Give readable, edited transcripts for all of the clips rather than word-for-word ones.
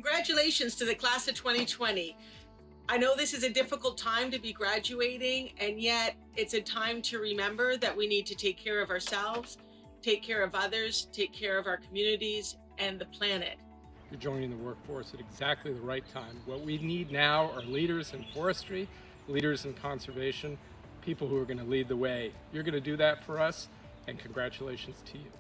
Congratulations to the class of 2020. I know this is a difficult time to be graduating, and yet it's a time to remember that we need to take care of ourselves, take care of others, take care of our communities and the planet. You're joining the workforce at exactly the right time. What we need now are leaders in forestry, leaders in conservation, people who are going to lead the way. You're going to do that for us, and congratulations to you.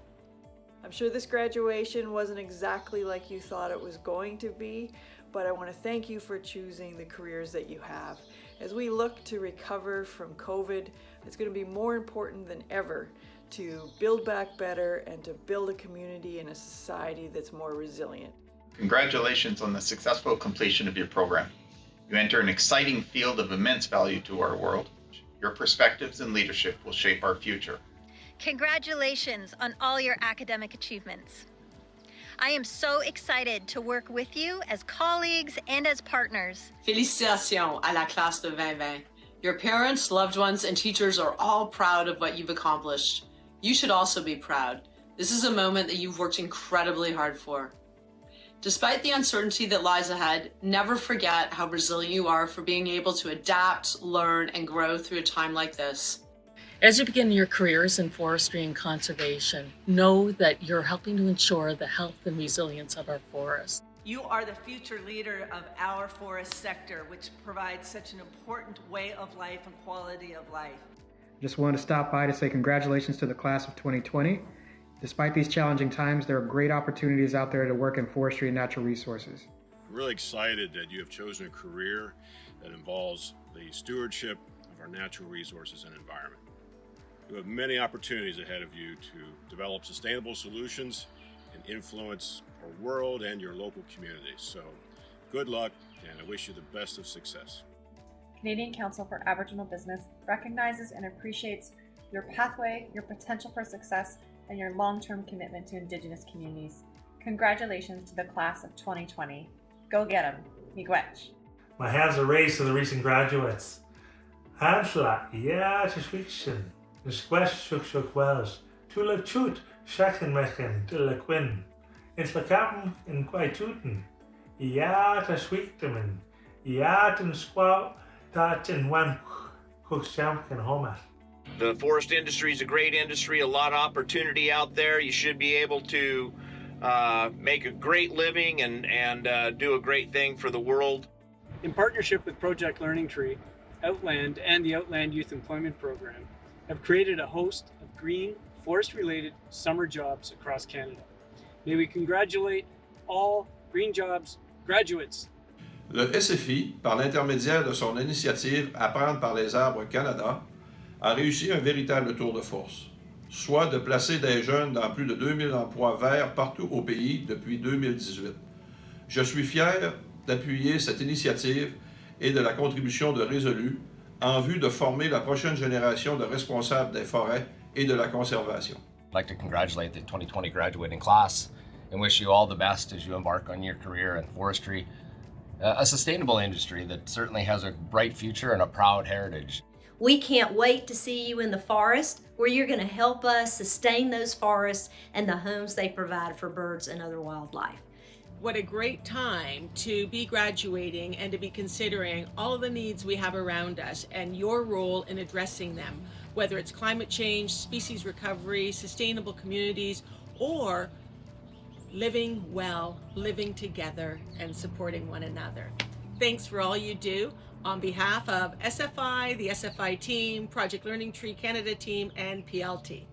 I'm sure this graduation wasn't exactly like you thought it was going to be, but I want to thank you for choosing the careers that you have. As we look to recover from COVID, it's going to be more important than ever to build back better and to build a community and a society that's more resilient. Congratulations on the successful completion of your program. You enter an exciting field of immense value to our world. Your perspectives and leadership will shape our future. Congratulations on all your academic achievements. I am so excited to work with you as colleagues and as partners. Félicitations à la classe de 2020. Your parents, loved ones, and teachers are all proud of what you've accomplished. You should also be proud. This is a moment that you've worked incredibly hard for. Despite the uncertainty that lies ahead, never forget how resilient you are for being able to adapt, learn, and grow through a time like this. As you begin your careers in forestry and conservation, know that you're helping to ensure the health and resilience of our forests. You are the future leader of our forest sector, which provides such an important way of life and quality of life. Just wanted to stop by to say congratulations to the class of 2020. Despite these challenging times, there are great opportunities out there to work in forestry and natural resources. I'm really excited that you have chosen a career that involves the stewardship of our natural resources and environment. You have many opportunities ahead of you to develop sustainable solutions and influence our world and your local communities. So good luck, and I wish you the best of success. Canadian Council for Aboriginal Business recognizes and appreciates your pathway, your potential for success, and your long-term commitment to Indigenous communities. Congratulations to the class of 2020. Go get 'em, miigwech. My hands are raised to the recent graduates. Hansla, yeah, Tishwikshin, the squash shuk wells, Tula chut, shakin mechen, Tula quin, Inslakam in Quaituten, yeah, Tashwiktamin, yeah, Tin squaw, Tatin wan cookshamkin homer. The forest industry is a great industry, a lot of opportunity out there. You should be able to make a great living and do a great thing for the world. In partnership with Project Learning Tree, Outland and the Outland Youth Employment Program have created a host of green, forest-related summer jobs across Canada. May we congratulate all Green Jobs graduates. Le SFI, par l'intermédiaire de son initiative Apprendre par les arbres Canada, a réussi un véritable tour de force, soit de placer des jeunes dans plus de 2000 emplois verts partout au pays depuis 2018. Je suis fier d'appuyer cette initiative et de la contribution de Resolute en vue de former la prochaine génération de responsables des forêts et de la conservation. I'd like to congratulate the 2020 graduating class and wish you all the best as you embark on your career in forestry, a sustainable industry that certainly has a bright future and a proud heritage. We can't wait to see you in the forest, where you're going to help us sustain those forests and the homes they provide for birds and other wildlife. What a great time to be graduating and to be considering all of the needs we have around us and your role in addressing them, whether it's climate change, species recovery, sustainable communities, or living well, living together, and supporting one another. Thanks for all you do. On behalf of SFI, the SFI team, Project Learning Tree Canada team, and PLT.